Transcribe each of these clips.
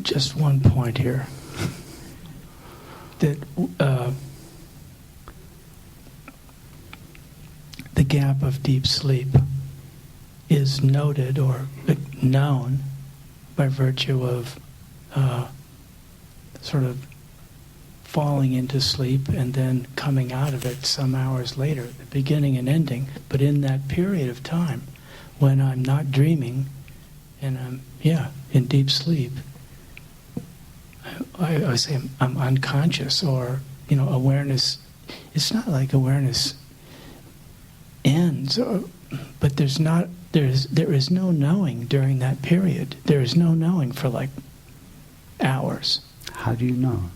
just one point here. That the gap of deep sleep is noted or known by virtue of sort of falling into sleep and then coming out of it some hours later, the beginning and ending. But in that period of time, when I'm not dreaming and I'm, in deep sleep, I say I'm unconscious, or, awareness. It's not like awareness ends, but there is no knowing during that period. There is no knowing for like hours. How do you know?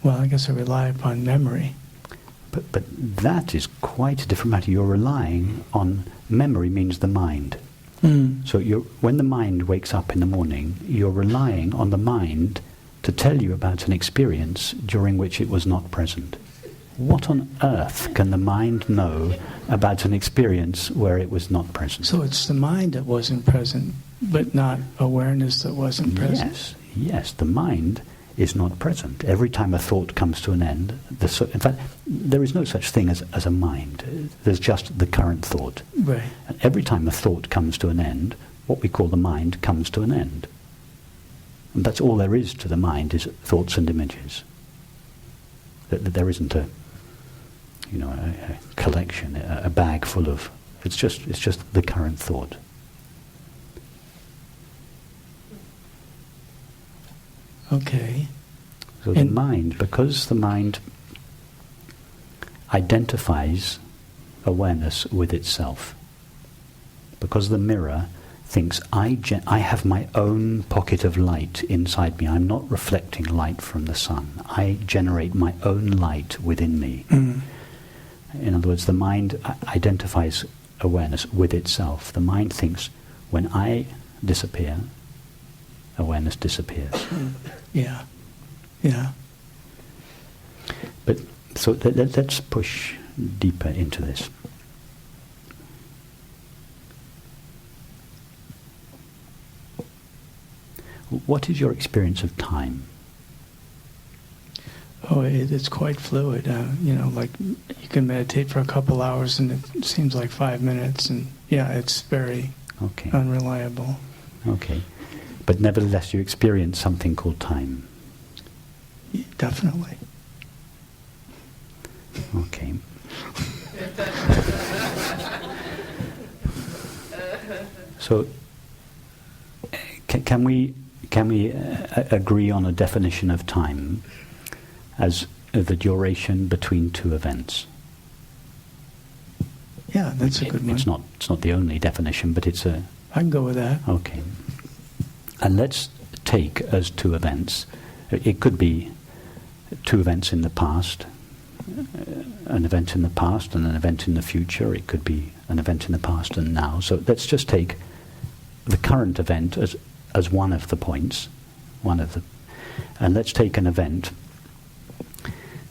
Well, I guess I rely upon memory. But that is quite a different matter. You're relying on memory means the mind. So when the mind wakes up in the morning, you're relying on the mind to tell you about an experience during which it was not present. What on earth can the mind know about an experience where it was not present? So it's the mind that wasn't present, but not awareness that wasn't present? Yes, the mind is not present. Every time a thought comes to an end, in fact, there is no such thing as a mind. There's just the current thought. Right. And every time a thought comes to an end, what we call the mind comes to an end. And that's all there is to the mind, is thoughts and images. There isn't a collection, a bag full of. It's just the current thought. Okay. So the mind, because the mind identifies awareness with itself, because the mirror thinks, I have my own pocket of light inside me. I'm not reflecting light from the sun. I generate my own light within me. In other words, the mind identifies awareness with itself. The mind thinks, when I disappear, awareness disappears. Yeah. But so let's push deeper into this. What is your experience of time? Oh, it's quite fluid. Like you can meditate for a couple hours and it seems like 5 minutes, and it's very unreliable. Okay. But nevertheless, you experience something called time. Yeah, definitely. Okay. So, can we agree on a definition of time as the duration between two events? Yeah, that's a good one. It's not the only definition, but it's a. I can go with that. Okay. And let's take as two events. It could be two events in the past, an event in the past and an event in the future. It could be an event in the past and now. So let's just take the current event as one of the points, and let's take an event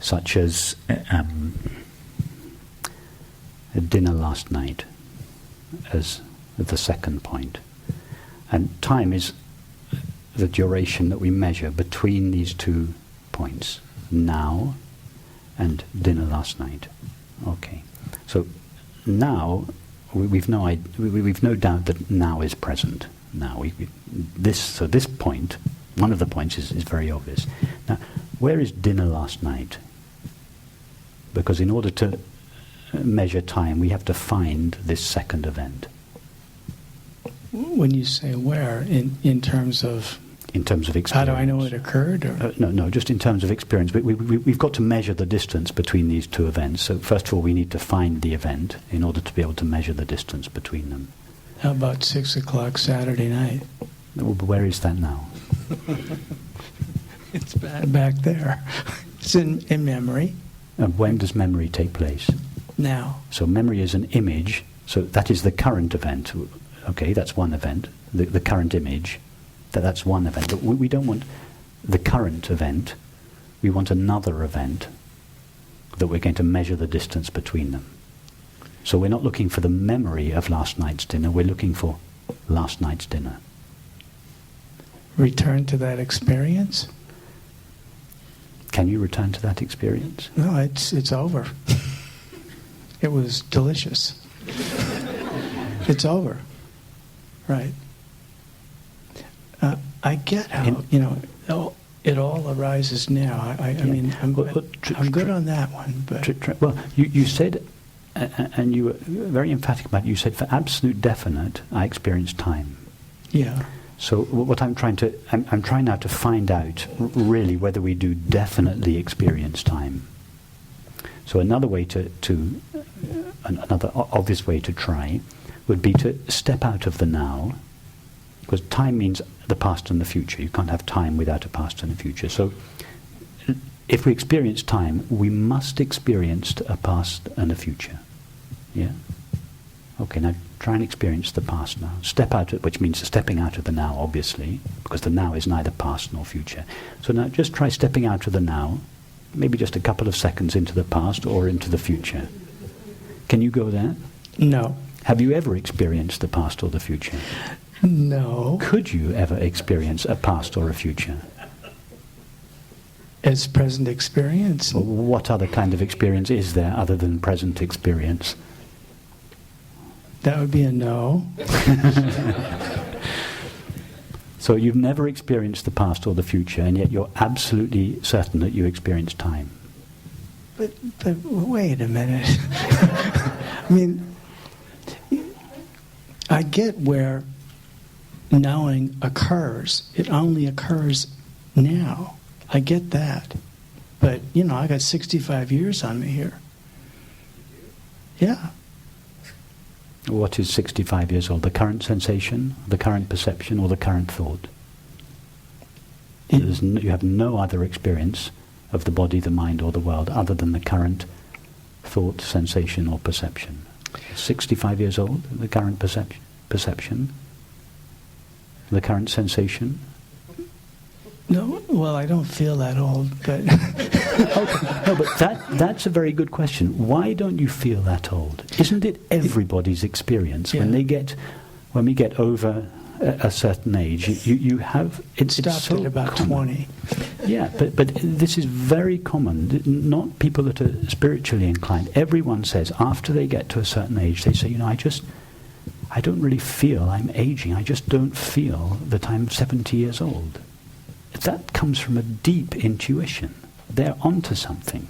such as a dinner last night as the second point. And time is the duration that we measure between these 2 points, now and dinner last night. Okay. So now we've no doubt that now is present. Now this point, one of the points is very obvious. Now, where is dinner last night? Because in order to measure time, we have to find this second event. When you say where, in terms of... In terms of experience. How do I know it occurred? Or? No, just in terms of experience. We've got to measure the distance between these two events. So first of all, we need to find the event in order to be able to measure the distance between them. How about 6 o'clock Saturday night? Well, but where is that now? It's back there. It's in memory. And when does memory take place? Now. So memory is an image. So that is the current event. Okay, that's one event. The current image. That's one event. But we don't want the current event. We want another event that we're going to measure the distance between them. So we're not looking for the memory of last night's dinner, we're looking for last night's dinner. Return to that experience? Can you return to that experience? No, it's over. It was delicious. It's over. Right. I get how, it all arises now. I mean, I'm good on that one. But Well, you said, and you were very emphatic about it, you said for absolute definite, I experience time. Yeah. So what I'm trying now to find out really whether we do definitely experience time. So another way another obvious way to try would be to step out of the now, because time means the past and the future. You can't have time without a past and a future. So if we experience time, we must experience a past and a future. Yeah? Okay, now try and experience the past now. Step out, which means stepping out of the now, obviously, because the now is neither past nor future. So now just try stepping out of the now, maybe just a couple of seconds into the past or into the future. Can you go there? No. Have you ever experienced the past or the future? No. Could you ever experience a past or a future? As present experience? Well, what other kind of experience is there other than present experience? That would be a no. So you've never experienced the past or the future, and yet you're absolutely certain that you experience time. But wait a minute. I mean, I get where knowing occurs. It only occurs now. I get that. But, I got 65 years on me here. Yeah. What is 65 years old? The current sensation, the current perception, or the current thought? You have no other experience of the body, the mind, or the world other than the current thought, sensation, or perception. 65 years old, the current perception, the current sensation. No, well, I don't feel that old, but... Okay. No, but that's a very good question. Why don't you feel that old? Isn't it everybody's experience? Yeah. When we get over a certain age, you have... It stopped so at about common. 20. Yeah, but this is very common. Not people that are spiritually inclined. Everyone says after they get to a certain age, they say, I don't really feel I'm aging. I just don't feel that I'm 70 years old. That comes from a deep intuition. They're onto something.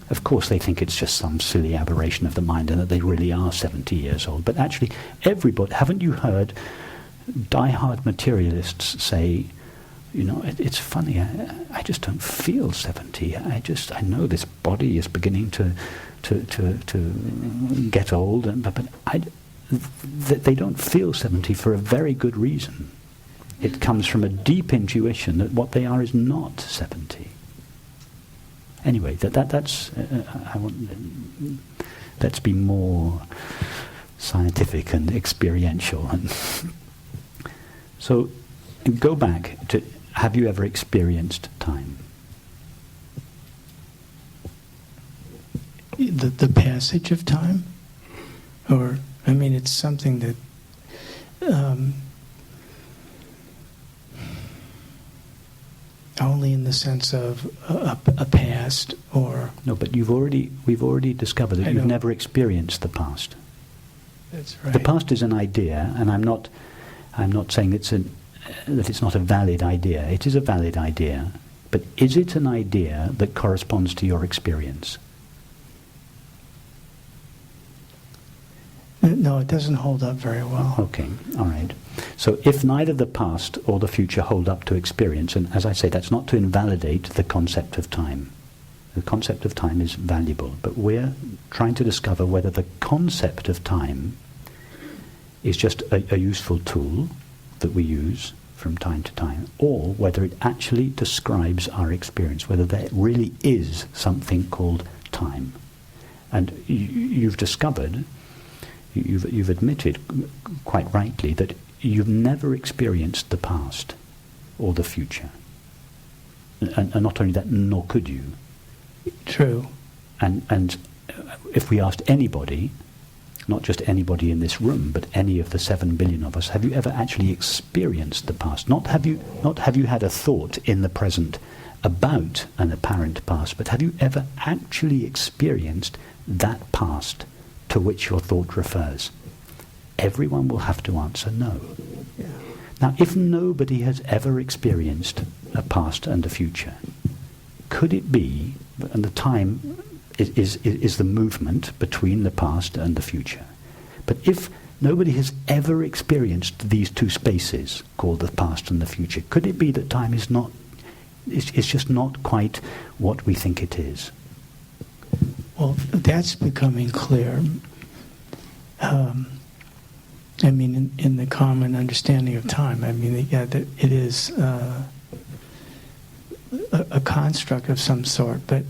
Of course, they think it's just some silly aberration of the mind and that they really are 70 years old. But actually, everybody... Haven't you heard die-hard materialists say, it's funny, I just don't feel 70. I know this body is beginning to get old, but they don't feel 70 for a very good reason. It comes from a deep intuition that what they are is not 70. Anyway, that's I want. Let's be more scientific and experiential. And so, go back to: have you ever experienced time? The passage of time, or it's something that. Only in the sense of a past, or... No, but we've already discovered that you've never experienced the past. That's right. The past is an idea, and I'm not saying that it's not a valid idea. It is a valid idea, but is it an idea that corresponds to your experience? No, it doesn't hold up very well. Okay, all right. So if neither the past or the future hold up to experience, and as I say, that's not to invalidate the concept of time. The concept of time is valuable, but we're trying to discover whether the concept of time is just a useful tool that we use from time to time, or whether it actually describes our experience, whether there really is something called time. And you've discovered... You've admitted, quite rightly, that you've never experienced the past or the future. And not only that, nor could you. True. And if we asked anybody, not just anybody in this room, but any of the 7 billion of us, have you ever actually experienced the past? Not have you had a thought in the present about an apparent past, but have you ever actually experienced that past to which your thought refers? Everyone will have to answer no. Yeah. Now, if nobody has ever experienced a past and a future, could it be, and the time is the movement between the past and the future, but if nobody has ever experienced these two spaces called the past and the future, could it be that time is not, it's just not quite what we think it is? Well, that's becoming clear. I mean, in the common understanding of time, I mean, yeah, that it is a construct of some sort. But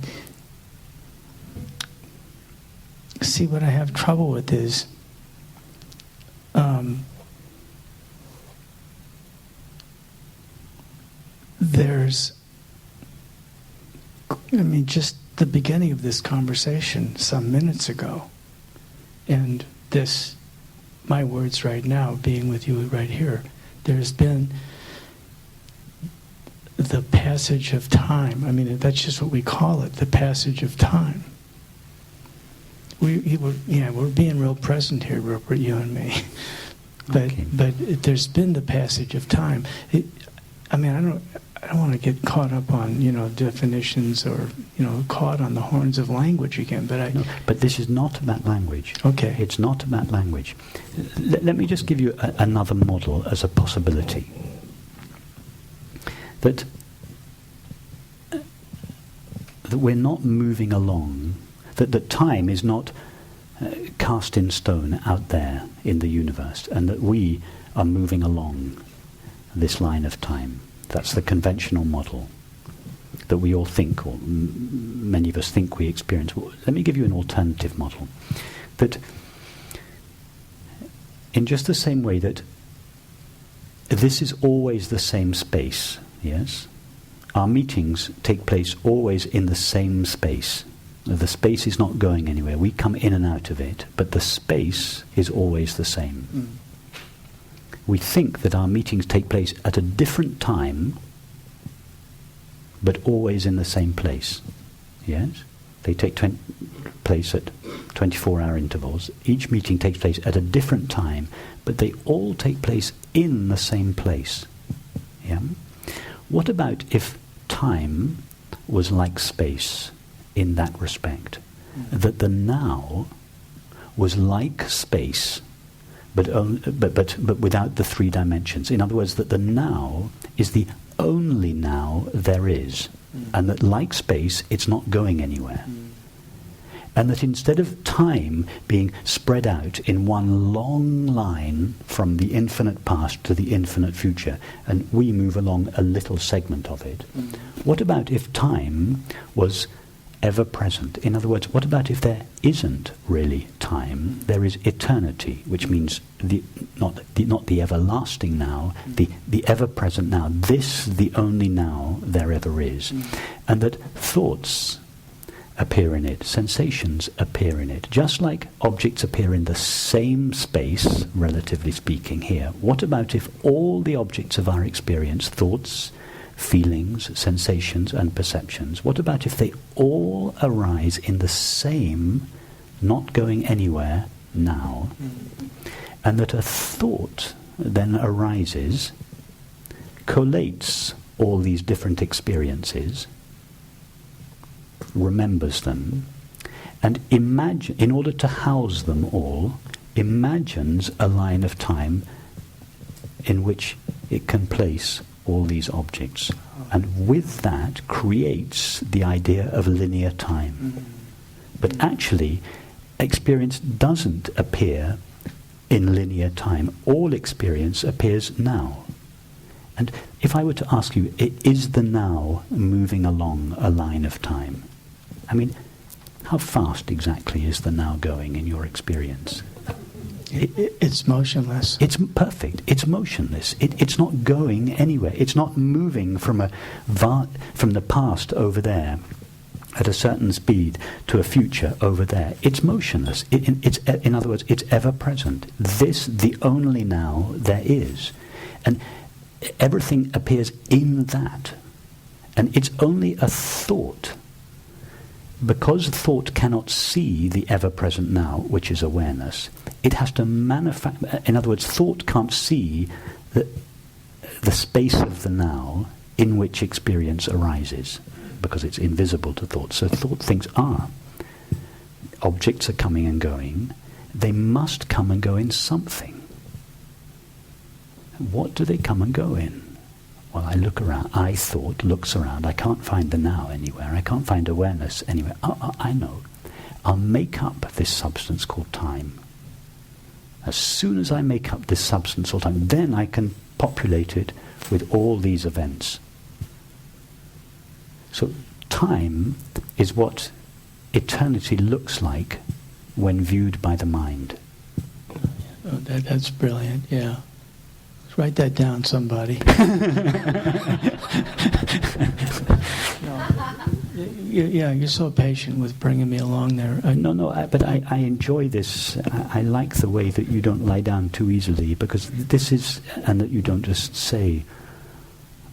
see, what I have trouble with is there's, I mean, just the beginning of this conversation some minutes ago, and this, my words right now, being with you right here, there's been the passage of time. I mean, that's just what we call it, the passage of time. We're being real present here, Rupert, you and me. But there's been the passage of time. I don't want to get caught up on definitions or caught on the horns of language again. But this is not about language. Okay, it's not about language. Let me just give you another model as a possibility. That we're not moving along. That time is not cast in stone out there in the universe, and that we are moving along this line of time. That's the conventional model that we all think, or many of us think we experience. Well, let me give you an alternative model. That in just the same way that this is always the same space, yes? Our meetings take place always in the same space. The space is not going anywhere. We come in and out of it, but the space is always the same. Mm. We think that our meetings take place at a different time, but always in the same place. Yes? They take place at 24-hour intervals. Each meeting takes place at a different time, but they all take place in the same place. Yeah? What about if time was like space in that respect? Mm-hmm. That the now was like space, but without the three dimensions. In other words, that the now is the only now there is, and that like space, it's not going anywhere. And that instead of time being spread out in one long line from the infinite past to the infinite future, and we move along a little segment of it, what about if time was ever present? In other words, what about if there isn't really time? There is eternity, which means not the everlasting now, the ever present now. This, the only now there ever is, and that thoughts appear in it, sensations appear in it, just like objects appear in the same space, relatively speaking. Here, what about if all the objects of our experience, thoughts, feelings, sensations and perceptions, what about if they all arise in the same, not going anywhere, now? And that a thought then arises, collates all these different experiences, remembers them, and in order to house them all, imagines a line of time in which it can place all these objects, and with that creates the idea of linear time. But actually, experience doesn't appear in linear time. All experience appears now. And if I were to ask you, is the now moving along a line of time? I mean, how fast exactly is the now going in your experience? It's motionless. It's perfect. It's motionless. It's not going anywhere. It's not moving from the past over there at a certain speed to a future over there. It's motionless. In other words, it's ever present. This, the only now there is. And everything appears in that. And it's only a thought. Because thought cannot see the ever-present now, which is awareness, it has to manufacture... In other words, thought can't see the space of the now in which experience arises, because it's invisible to thought. So thought thinks, objects are coming and going. They must come and go in something. What do they come and go in? Well, I look around. I, thought, looks around. I can't find the now anywhere. I can't find awareness anywhere. I know. I'll make up this substance called time. As soon as I make up this substance called time, then I can populate it with all these events. So time is what eternity looks like when viewed by the mind. Oh, that's brilliant, yeah. Let's write that down, somebody. Yeah, you're so patient with bringing me along there. But I enjoy this. I like the way that you don't lie down too easily, because this is, and that you don't just say,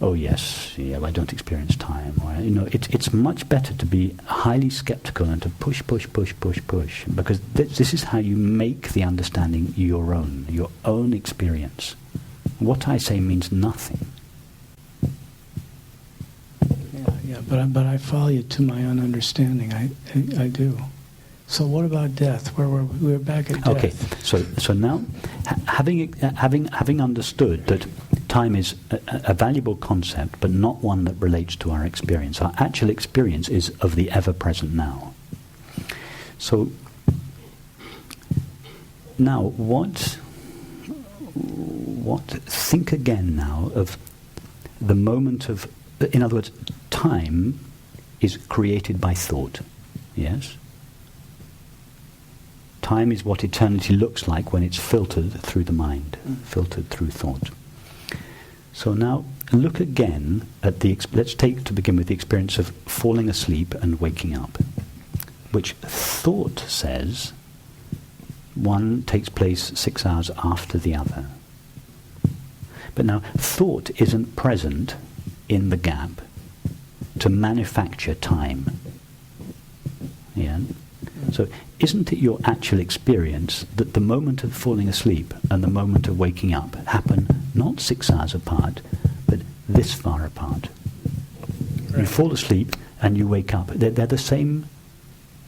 oh yes, yeah, I don't experience time. Or, it's much better to be highly skeptical and to push, because this is how you make the understanding your own experience. What I say means nothing. Yeah, but I follow you to my own understanding. I do. So what about death? We're back at death. Okay, so now, having understood that time is a valuable concept, but not one that relates to our experience. Our actual experience is of the ever-present now. So now, think again now of the moment of, in other words, time is created by thought, yes? Time is what eternity looks like when it's filtered through the mind, filtered through thought. So now, look again at let's take to begin with the experience of falling asleep and waking up, which thought says one takes place 6 hours after the other. But now, thought isn't present in the gap to manufacture time. Yeah? So isn't it your actual experience that the moment of falling asleep and the moment of waking up happen not 6 hours apart, but this far apart? Right. You fall asleep and you wake up. They're the same.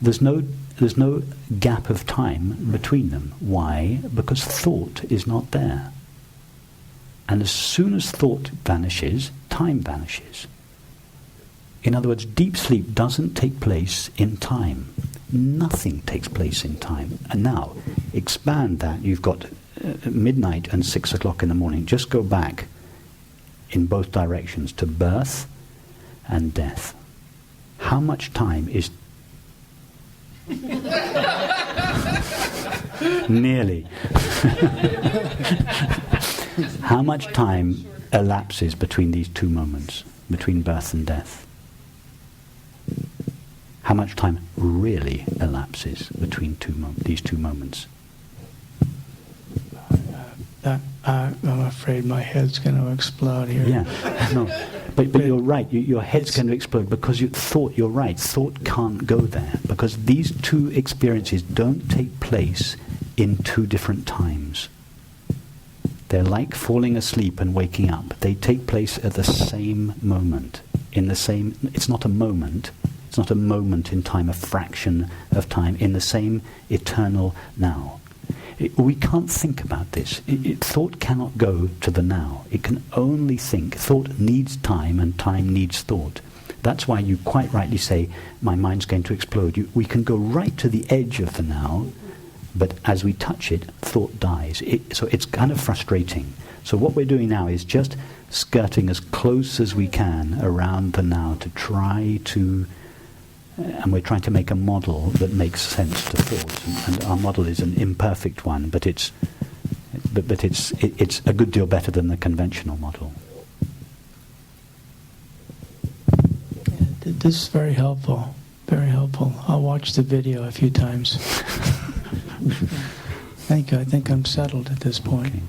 There's no gap of time between them. Why? Because thought is not there. And as soon as thought vanishes, time vanishes. In other words, deep sleep doesn't take place in time. Nothing takes place in time. And now, expand that. You've got midnight and 6 o'clock in the morning. Just go back in both directions to birth and death. How much time is... Nearly. How much time elapses between these two moments, between birth and death? How much time really elapses between these two moments? I'm afraid my head's going to explode here. Yeah, no, but you're right. Your head's going to explode because you're right. Thought can't go there because these two experiences don't take place in two different times. They're like falling asleep and waking up. They take place at the same moment. It's not a moment. It's not a moment in time, a fraction of time, in the same eternal now. We can't think about this. Thought cannot go to the now. It can only think. Thought needs time and time needs thought. That's why you quite rightly say, my mind's going to explode. We can go right to the edge of the now, but as we touch it, thought dies. So it's kind of frustrating. So what we're doing now is just skirting as close as we can around the now to try to... and we're trying to make a model that makes sense to thought. And our model is an imperfect one, but it's a good deal better than the conventional model. This is very helpful. Very helpful. I'll watch the video a few times. Thank you. I think I'm settled at this point. Okay.